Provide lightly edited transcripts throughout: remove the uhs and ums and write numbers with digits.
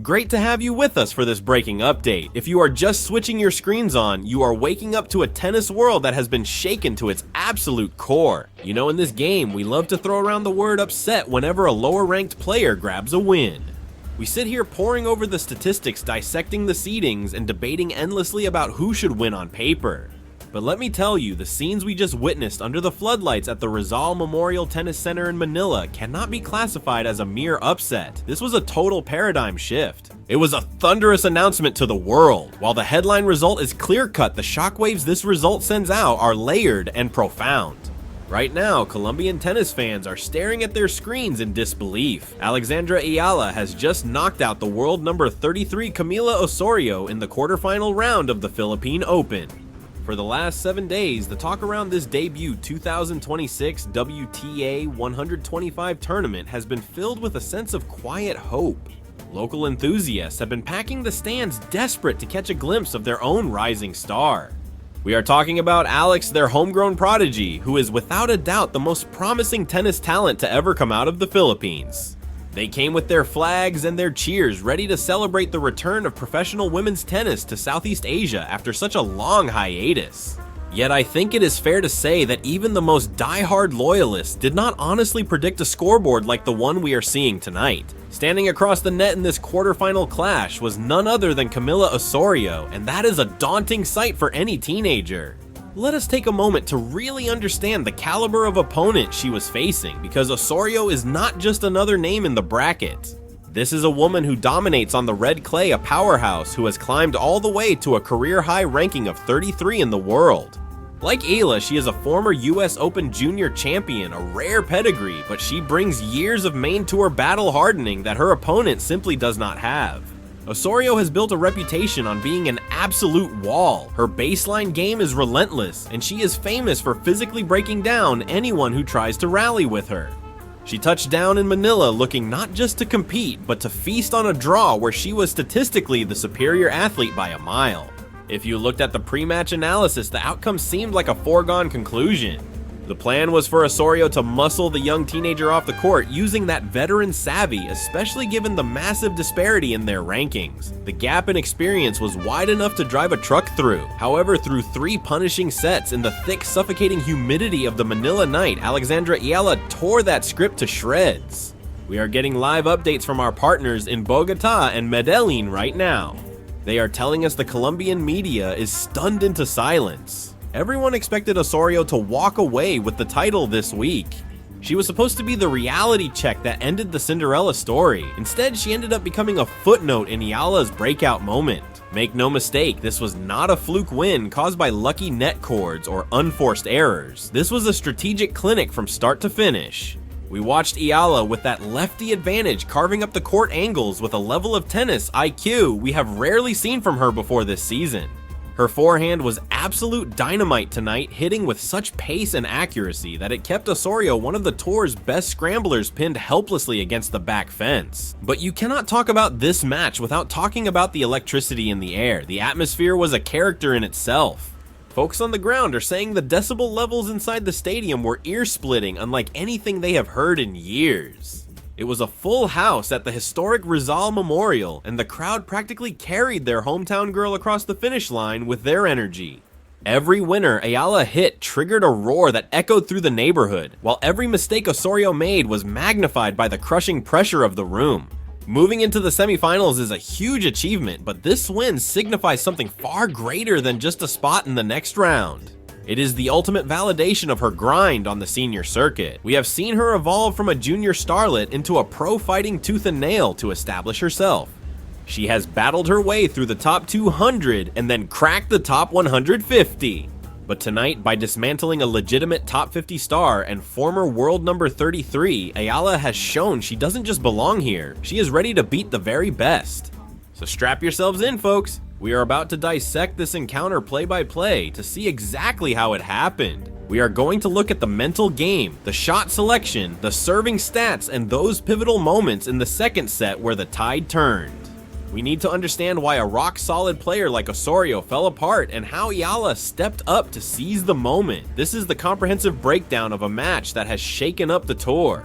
Great to have you with us for this breaking update. If you are just switching your screens on, you are waking up to a tennis world that has been shaken to its absolute core. You know, in this game, we love to throw around the word upset whenever a lower ranked player grabs a win. We sit here poring over the statistics, dissecting the seedings, and debating endlessly about who should win on paper. But let me tell you, the scenes we just witnessed under the floodlights at the Rizal Memorial Tennis Center in Manila cannot be classified as a mere upset. This was a total paradigm shift. It was a thunderous announcement to the world. While the headline result is clear-cut, the shockwaves this result sends out are layered and profound. Right now, Colombian tennis fans are staring at their screens in disbelief. Alexandra Eala has just knocked out the world number 33 Camila Osorio in the quarterfinal round of the Philippine Open. For the last 7 days, the talk around this debut 2026 WTA 125 tournament has been filled with a sense of quiet hope. Local enthusiasts have been packing the stands, desperate to catch a glimpse of their own rising star. We are talking about Alex, their homegrown prodigy, who is without a doubt the most promising tennis talent to ever come out of the Philippines. They came with their flags and their cheers, ready to celebrate the return of professional women's tennis to Southeast Asia after such a long hiatus. Yet I think it is fair to say that even the most die-hard loyalists did not honestly predict a scoreboard like the one we are seeing tonight. Standing across the net in this quarterfinal clash was none other than Camila Osorio, and that is a daunting sight for any teenager. Let us take a moment to really understand the caliber of opponent she was facing, because Osorio is not just another name in the bracket. This is a woman who dominates on the red clay, a powerhouse who has climbed all the way to a career-high ranking of 33 in the world. Like Eala, she is a former US Open Junior champion, a rare pedigree, but she brings years of main tour battle hardening that her opponent simply does not have. Osorio has built a reputation on being an absolute wall. Her baseline game is relentless, and she is famous for physically breaking down anyone who tries to rally with her. She touched down in Manila looking not just to compete, but to feast on a draw where she was statistically the superior athlete by a mile. If you looked at the pre-match analysis, the outcome seemed like a foregone conclusion. The plan was for Osorio to muscle the young teenager off the court using that veteran savvy, especially given the massive disparity in their rankings. The gap in experience was wide enough to drive a truck through. However, through 3 punishing sets in the thick, suffocating humidity of the Manila night, Alexandra Eala tore that script to shreds. We are getting live updates from our partners in Bogota and Medellin right now. They are telling us the Colombian media is stunned into silence. Everyone expected Osorio to walk away with the title this week. She was supposed to be the reality check that ended the Cinderella story. Instead, she ended up becoming a footnote in Eala's breakout moment. Make no mistake, this was not a fluke win caused by lucky net chords or unforced errors. This was a strategic clinic from start to finish. We watched Eala with that lefty advantage carving up the court angles with a level of tennis IQ we have rarely seen from her before this season. Her forehand was absolute dynamite tonight, hitting with such pace and accuracy that it kept Osorio one of the tour's best scramblers pinned helplessly against the back fence. But you cannot talk about this match without talking about the electricity in the air. The atmosphere was a character in itself. Folks on the ground are saying the decibel levels inside the stadium were ear-splitting, unlike anything they have heard in years. It was a full house at the historic Rizal Memorial, and the crowd practically carried their hometown girl across the finish line with their energy. Every winner Eala hit triggered a roar that echoed through the neighborhood, while every mistake Osorio made was magnified by the crushing pressure of the room. Moving into the semifinals is a huge achievement, but this win signifies something far greater than just a spot in the next round. It is the ultimate validation of her grind on the senior circuit. We have seen her evolve from a junior starlet into a pro fighting tooth and nail to establish herself. She has battled her way through the top 200 and then cracked the top 150. But tonight, by dismantling a legitimate top 50 star and former world number 33, Eala has shown she doesn't just belong here, she is ready to beat the very best. So strap yourselves in, folks. We are about to dissect this encounter play by play to see exactly how it happened. We are going to look at the mental game, the shot selection, the serving stats, and those pivotal moments in the second set where the tide turned. We need to understand why a rock-solid player like Osorio fell apart and how Eala stepped up to seize the moment. This is the comprehensive breakdown of a match that has shaken up the tour.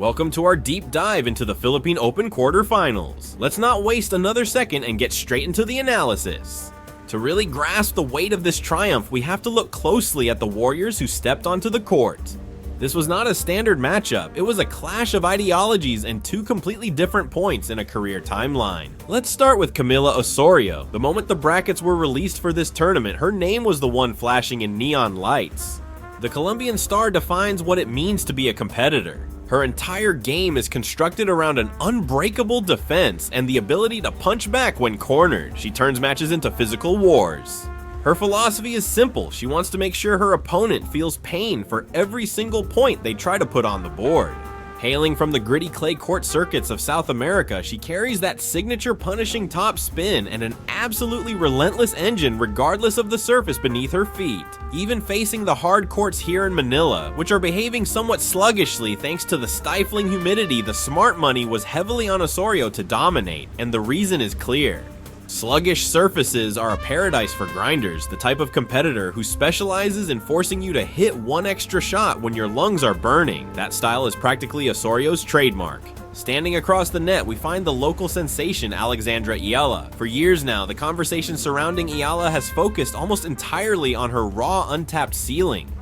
Welcome to our deep dive into the Philippine Open quarterfinals. Let's not waste another second and get straight into the analysis. To really grasp the weight of this triumph, we have to look closely at the warriors who stepped onto the court. This was not a standard matchup, it was a clash of ideologies and two completely different points in a career timeline. Let's start with Camila Osorio. The moment the brackets were released for this tournament, her name was the one flashing in neon lights. The Colombian star defines what it means to be a competitor. Her entire game is constructed around an unbreakable defense and the ability to punch back when cornered. She turns matches into physical wars. Her philosophy is simple. She wants to make sure her opponent feels pain for every single point they try to put on the board. Hailing from the gritty clay court circuits of South America, she carries that signature punishing top spin and an absolutely relentless engine regardless of the surface beneath her feet. Even facing the hard courts here in Manila, which are behaving somewhat sluggishly thanks to the stifling humidity, the smart money was heavily on Osorio to dominate, and the reason is clear. Sluggish surfaces are a paradise for grinders, the type of competitor who specializes in forcing you to hit one extra shot when your lungs are burning. That style is practically Osorio's trademark. Standing across the net, we find the local sensation Alexandra Eala. For years now, the conversation surrounding Eala has focused almost entirely on her raw, untapped ceiling.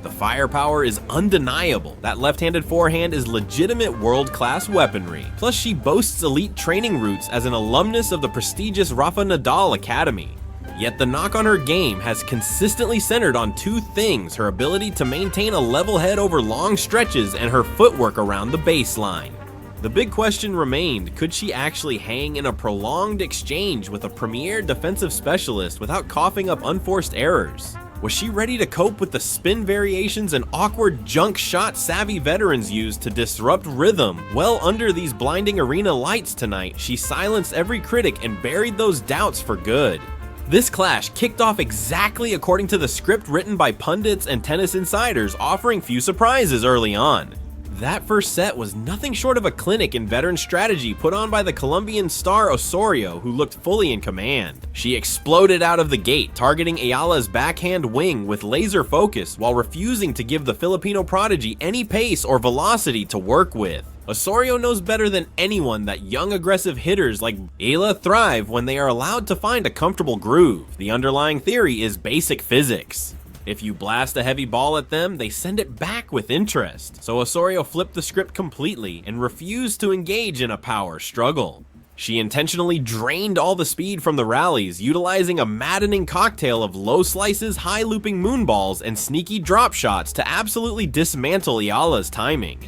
The firepower is undeniable. That left-handed forehand is legitimate world-class weaponry. Plus, she boasts elite training roots as an alumnus of the prestigious Rafa Nadal Academy. Yet the knock on her game has consistently centered on two things: her ability to maintain a level head over long stretches and her footwork around the baseline. The big question remained, could she actually hang in a prolonged exchange with a premier defensive specialist without coughing up unforced errors? Was she ready to cope with the spin variations and awkward junk shot savvy veterans use to disrupt rhythm? Well, under these blinding arena lights tonight, she silenced every critic and buried those doubts for good. This clash kicked off exactly according to the script written by pundits and tennis insiders, offering few surprises early on. That first set was nothing short of a clinic in veteran strategy put on by the Colombian star Osorio, who looked fully in command. She exploded out of the gate, targeting Eala's backhand wing with laser focus while refusing to give the Filipino prodigy any pace or velocity to work with. Osorio knows better than anyone that young aggressive hitters like Eala thrive when they are allowed to find a comfortable groove. The underlying theory is basic physics. If you blast a heavy ball at them, they send it back with interest. So Osorio flipped the script completely and refused to engage in a power struggle. She intentionally drained all the speed from the rallies, utilizing a maddening cocktail of low slices, high looping moonballs, and sneaky drop shots to absolutely dismantle Eala's timing.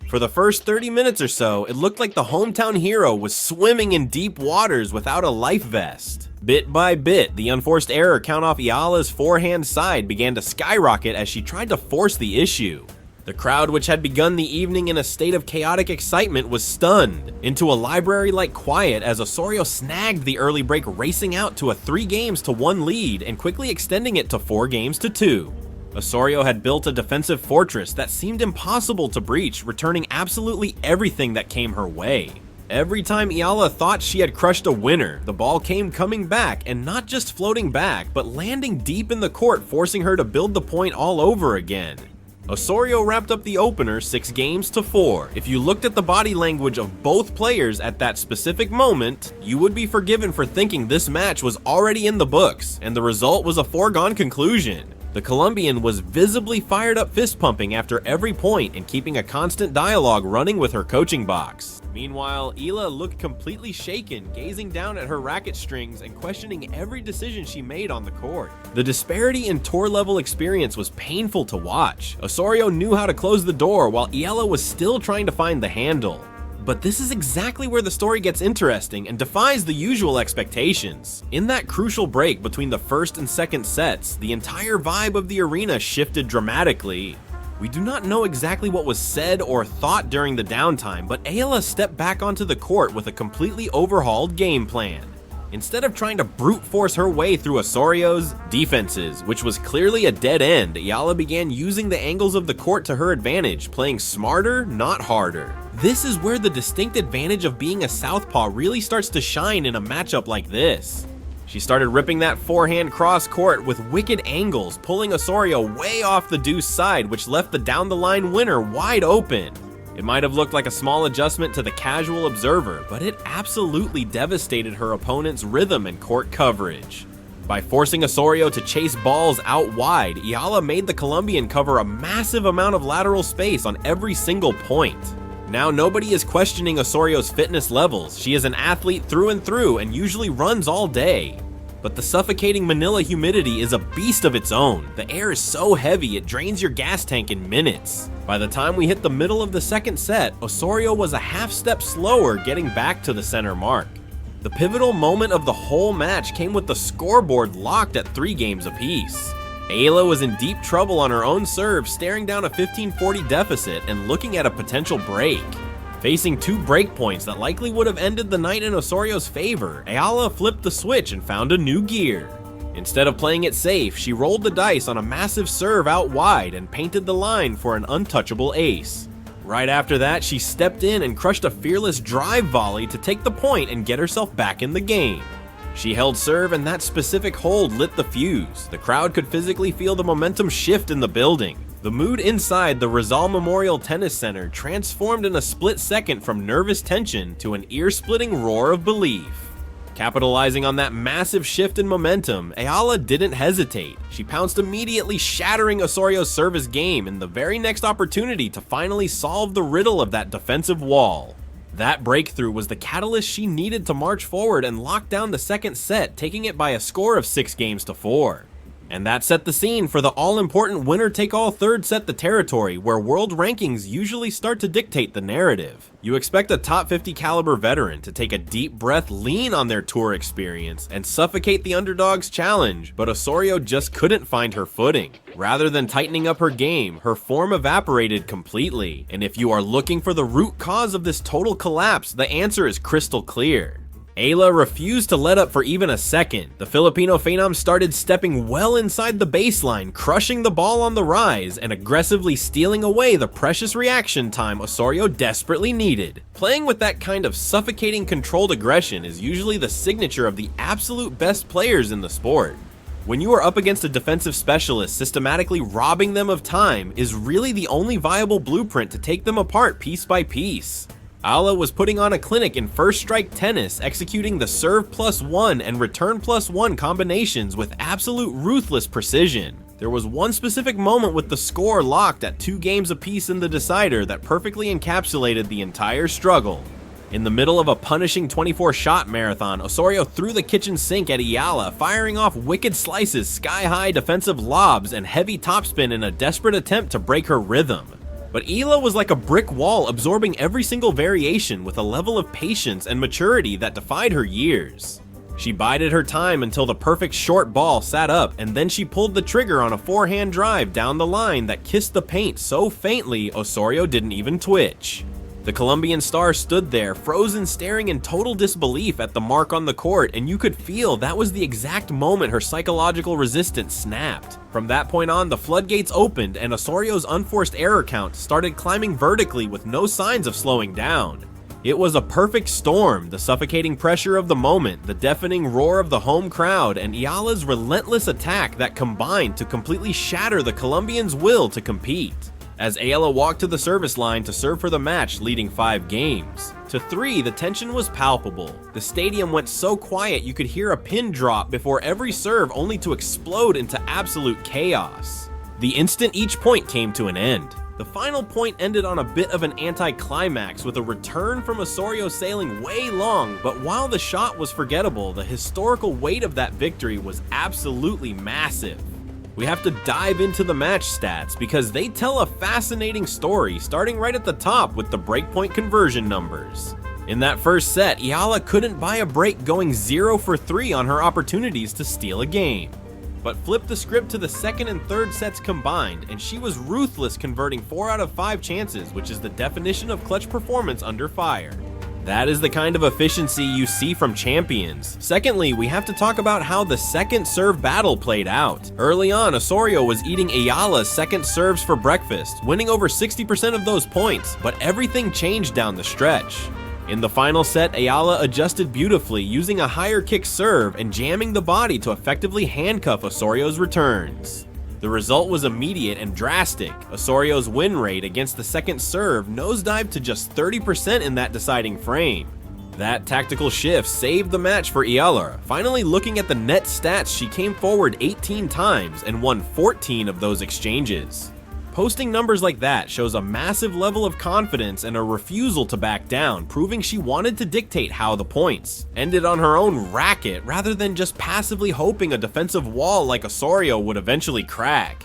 For the first 30 minutes or so, it looked like the hometown hero was swimming in deep waters without a life vest. Bit by bit, the unforced error count off Eala's forehand side began to skyrocket as she tried to force the issue. The crowd, which had begun the evening in a state of chaotic excitement, was stunned into a library-like quiet as Osorio snagged the early break, racing out to a 3-1 lead and quickly extending it to 4-2. Osorio had built a defensive fortress that seemed impossible to breach, returning absolutely everything that came her way. Every time Eala thought she had crushed a winner, the ball came coming back, and not just floating back, but landing deep in the court, forcing her to build the point all over again. Osorio wrapped up the opener 6-4. If you looked at the body language of both players at that specific moment, you would be forgiven for thinking this match was already in the books, and the result was a foregone conclusion. The Colombian was visibly fired up fist pumping after every point and keeping a constant dialogue running with her coaching box. Meanwhile, Eala looked completely shaken, gazing down at her racket strings and questioning every decision she made on the court. The disparity in tour level experience was painful to watch. Osorio knew how to close the door while Eala was still trying to find the handle. But this is exactly where the story gets interesting and defies the usual expectations. In that crucial break between the first and second sets, the entire vibe of the arena shifted dramatically. We do not know exactly what was said or thought during the downtime, but Eala stepped back onto the court with a completely overhauled game plan. Instead of trying to brute force her way through Osorio's defenses, which was clearly a dead end, Eala began using the angles of the court to her advantage, playing smarter, not harder. This is where the distinct advantage of being a southpaw really starts to shine in a matchup like this. She started ripping that forehand cross court with wicked angles, pulling Osorio way off the deuce side, which left the down the line winner wide open. It might have looked like a small adjustment to the casual observer, but it absolutely devastated her opponent's rhythm and court coverage. By forcing Osorio to chase balls out wide, Eala made the Colombian cover a massive amount of lateral space on every single point. Now nobody is questioning Osorio's fitness levels. She is an athlete through and through and usually runs all day. But the suffocating Manila humidity is a beast of its own. The air is so heavy it drains your gas tank in minutes. By the time we hit the middle of the second set, Osorio was a half step slower getting back to the center mark. The pivotal moment of the whole match came with the scoreboard locked at 3 games apiece. Eala was in deep trouble on her own serve, staring down a 15-40 deficit and looking at a potential break. Facing 2 break points that likely would have ended the night in Osorio's favor, Eala flipped the switch and found a new gear. Instead of playing it safe, she rolled the dice on a massive serve out wide and painted the line for an untouchable ace. Right after that, she stepped in and crushed a fearless drive volley to take the point and get herself back in the game. She held serve and that specific hold lit the fuse. The crowd could physically feel the momentum shift in the building. The mood inside the Rizal Memorial Tennis Center transformed in a split second from nervous tension to an ear-splitting roar of belief. Capitalizing on that massive shift in momentum, Eala didn't hesitate. She pounced immediately, shattering Osorio's service game in the very next opportunity to finally solve the riddle of that defensive wall. That breakthrough was the catalyst she needed to march forward and lock down the second set, taking it by a score of 6-4. And that set the scene for the all-important winner-take-all third set the territory, where world rankings usually start to dictate the narrative. You expect a top 50 caliber veteran to take a deep breath, lean on their tour experience, and suffocate the underdog's challenge, but Osorio just couldn't find her footing. Rather than tightening up her game, her form evaporated completely. And if you are looking for the root cause of this total collapse, the answer is crystal clear. Eala refused to let up for even a second. The Filipino phenom started stepping well inside the baseline, crushing the ball on the rise, and aggressively stealing away the precious reaction time Osorio desperately needed. Playing with that kind of suffocating controlled aggression is usually the signature of the absolute best players in the sport. When you are up against a defensive specialist, systematically robbing them of time is really the only viable blueprint to take them apart piece by piece. Eala was putting on a clinic in first strike tennis, executing the serve +1 and return +1 combinations with absolute ruthless precision. There was one specific moment with the score locked at 2 games apiece in the decider that perfectly encapsulated the entire struggle. In the middle of a punishing 24-shot marathon, Osorio threw the kitchen sink at Eala, firing off wicked slices, sky-high defensive lobs, and heavy topspin in a desperate attempt to break her rhythm. But Eala was like a brick wall, absorbing every single variation with a level of patience and maturity that defied her years. She bided her time until the perfect short ball sat up, and then she pulled the trigger on a forehand drive down the line that kissed the paint so faintly Osorio didn't even twitch. The Colombian star stood there, frozen, staring in total disbelief at the mark on the court, and you could feel that was the exact moment her psychological resistance snapped. From that point on, the floodgates opened, and Osorio's unforced error count started climbing vertically with no signs of slowing down. It was a perfect storm, the suffocating pressure of the moment, the deafening roar of the home crowd, and Eala's relentless attack that combined to completely shatter the Colombians' will to compete. As Eala walked to the service line to serve for the match, leading 5 games. To 3, the tension was palpable. The stadium went so quiet you could hear a pin drop before every serve, only to explode into absolute chaos. The instant each point came to an end. The final point ended on a bit of an anticlimax with a return from Osorio sailing way long, but while the shot was forgettable, the historical weight of that victory was absolutely massive. We have to dive into the match stats because they tell a fascinating story, starting right at the top with the breakpoint conversion numbers. In that first set, Eala couldn't buy a break, going 0 for 3 on her opportunities to steal a game. But flip the script to the second and third sets combined, and she was ruthless, converting 4 out of 5 chances, which is the definition of clutch performance under fire. That is the kind of efficiency you see from champions. Secondly, we have to talk about how the second serve battle played out. Early on, Osorio was eating Eala's second serves for breakfast, winning over 60% of those points, but everything changed down the stretch. In the final set, Eala adjusted beautifully, using a higher kick serve and jamming the body to effectively handcuff Osorio's returns. The result was immediate and drastic. Osorio's win rate against the second serve nosedived to just 30% in that deciding frame. That tactical shift saved the match for Eala. Finally looking at the net stats, she came forward 18 times and won 14 of those exchanges. Posting numbers like that shows a massive level of confidence and a refusal to back down, proving she wanted to dictate how the points ended on her own racket rather than just passively hoping a defensive wall like Osorio would eventually crack.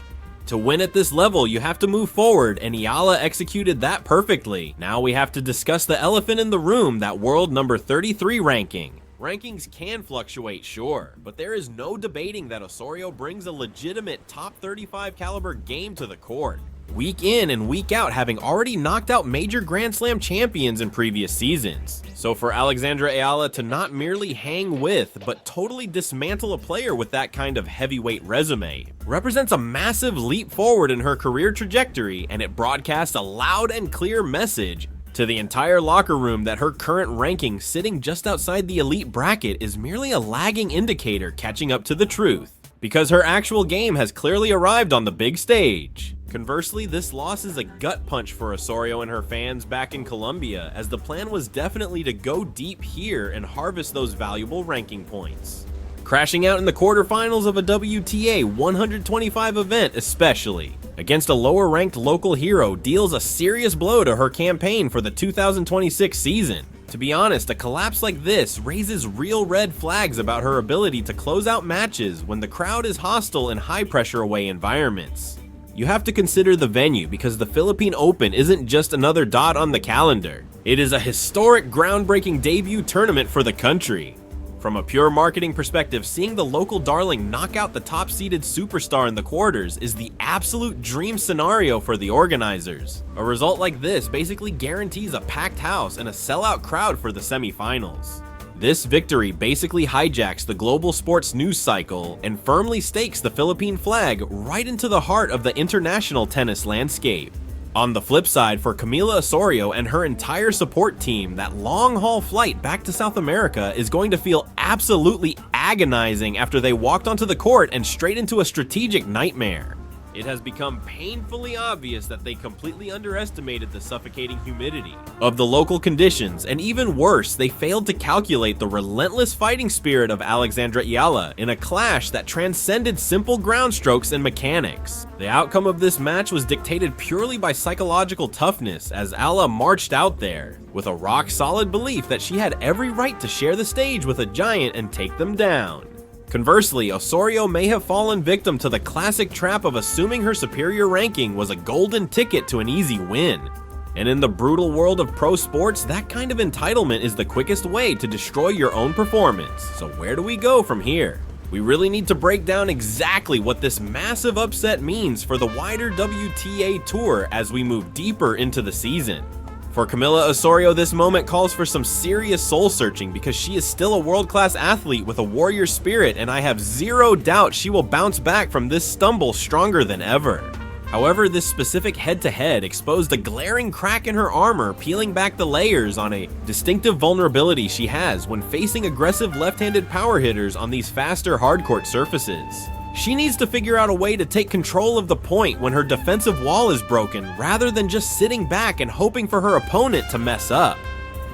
To win at this level, you have to move forward, and Eala executed that perfectly. Now we have to discuss the elephant in the room, that world number 33 ranking. Rankings can fluctuate, sure, but there is no debating that Osorio brings a legitimate top 35 caliber game to the court. Week in and week out, having already knocked out major Grand Slam champions in previous seasons. So for Alexandra Eala to not merely hang with, but totally dismantle a player with that kind of heavyweight resume, represents a massive leap forward in her career trajectory, and it broadcasts a loud and clear message to the entire locker room that her current ranking sitting just outside the elite bracket is merely a lagging indicator catching up to the truth, because her actual game has clearly arrived on the big stage. Conversely, this loss is a gut punch for Osorio and her fans back in Colombia, as the plan was definitely to go deep here and harvest those valuable ranking points. Crashing out in the quarterfinals of a WTA 125 event especially, against a lower-ranked local hero, deals a serious blow to her campaign for the 2026 season. To be honest, a collapse like this raises real red flags about her ability to close out matches when the crowd is hostile in high-pressure away environments. You have to consider the venue, because the Philippine Open isn't just another dot on the calendar. It is a historic, groundbreaking debut tournament for the country. From a pure marketing perspective, seeing the local darling knock out the top-seeded superstar in the quarters is the absolute dream scenario for the organizers. A result like this basically guarantees a packed house and a sellout crowd for the semifinals. This victory basically hijacks the global sports news cycle and firmly stakes the Philippine flag right into the heart of the international tennis landscape. On the flip side, for Camila Osorio and her entire support team, that long-haul flight back to South America is going to feel absolutely agonizing after they walked onto the court and straight into a strategic nightmare. It has become painfully obvious that they completely underestimated the suffocating humidity of the local conditions, and even worse, they failed to calculate the relentless fighting spirit of Alexandra Eala in a clash that transcended simple ground strokes and mechanics. The outcome of this match was dictated purely by psychological toughness, as Eala marched out there with a rock-solid belief that she had every right to share the stage with a giant and take them down. Conversely, Osorio may have fallen victim to the classic trap of assuming her superior ranking was a golden ticket to an easy win. And in the brutal world of pro sports, that kind of entitlement is the quickest way to destroy your own performance. So where do we go from here? We really need to break down exactly what this massive upset means for the wider WTA Tour as we move deeper into the season. For Camila Osorio, this moment calls for some serious soul-searching, because she is still a world-class athlete with a warrior spirit, and I have zero doubt she will bounce back from this stumble stronger than ever. However, this specific head-to-head exposed a glaring crack in her armor, peeling back the layers on a distinctive vulnerability she has when facing aggressive left-handed power hitters on these faster hardcourt surfaces. She needs to figure out a way to take control of the point when her defensive wall is broken, rather than just sitting back and hoping for her opponent to mess up.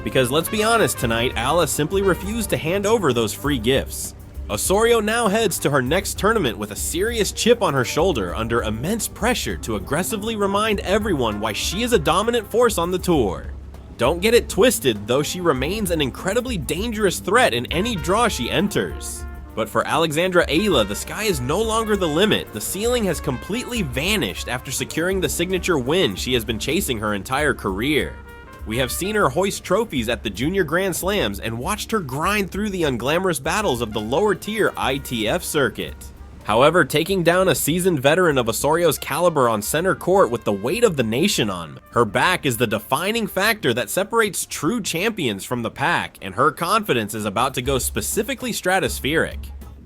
Because let's be honest, tonight, Eala simply refused to hand over those free gifts. Osorio now heads to her next tournament with a serious chip on her shoulder, under immense pressure to aggressively remind everyone why she is a dominant force on the tour. Don't get it twisted, though she remains an incredibly dangerous threat in any draw she enters. But for Alexandra Eala, the sky is no longer the limit. The ceiling has completely vanished after securing the signature win she has been chasing her entire career. We have seen her hoist trophies at the Junior Grand Slams and watched her grind through the unglamorous battles of the lower-tier ITF circuit. However, taking down a seasoned veteran of Osorio's caliber on center court with the weight of the nation on her back is the defining factor that separates true champions from the pack, and her confidence is about to go specifically stratospheric.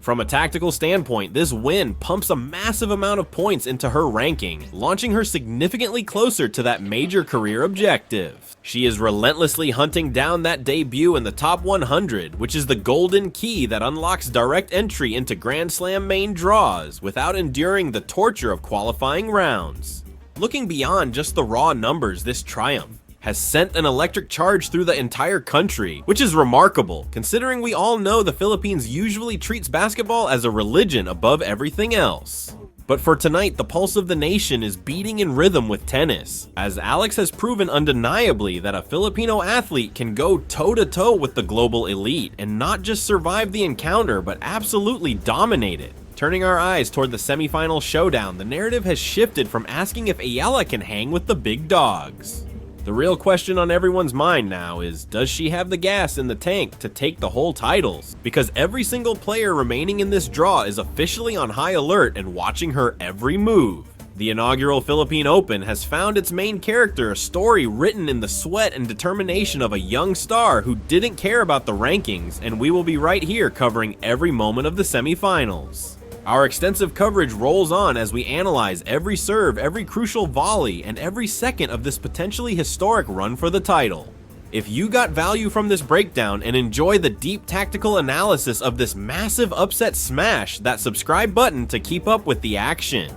From a tactical standpoint, this win pumps a massive amount of points into her ranking, launching her significantly closer to that major career objective. She is relentlessly hunting down that debut in the top 100, which is the golden key that unlocks direct entry into Grand Slam main draws without enduring the torture of qualifying rounds. Looking beyond just the raw numbers, this triumph has sent an electric charge through the entire country, which is remarkable, considering we all know the Philippines usually treats basketball as a religion above everything else. But for tonight, the pulse of the nation is beating in rhythm with tennis, as Alex has proven undeniably that a Filipino athlete can go toe-to-toe with the global elite and not just survive the encounter, but absolutely dominate it. Turning our eyes toward the semifinal showdown, the narrative has shifted from asking if Eala can hang with the big dogs. The real question on everyone's mind now is, does she have the gas in the tank to take the whole titles? Because every single player remaining in this draw is officially on high alert and watching her every move. The inaugural Philippine Open has found its main character a story written in the sweat and determination of a young star who didn't care about the rankings, and we will be right here covering every moment of the semifinals. Our extensive coverage rolls on as we analyze every serve, every crucial volley, and every second of this potentially historic run for the title. If you got value from this breakdown and enjoy the deep tactical analysis of this massive upset, smash that subscribe button to keep up with the action.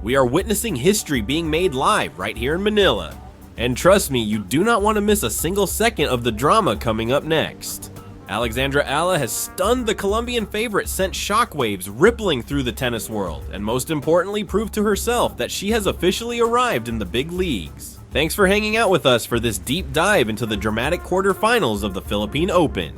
We are witnessing history being made live right here in Manila. And trust me, you do not want to miss a single second of the drama coming up next. Alexandra Eala has stunned the Colombian favorite, sent shockwaves rippling through the tennis world, and most importantly proved to herself that she has officially arrived in the big leagues. Thanks for hanging out with us for this deep dive into the dramatic quarterfinals of the Philippine Open.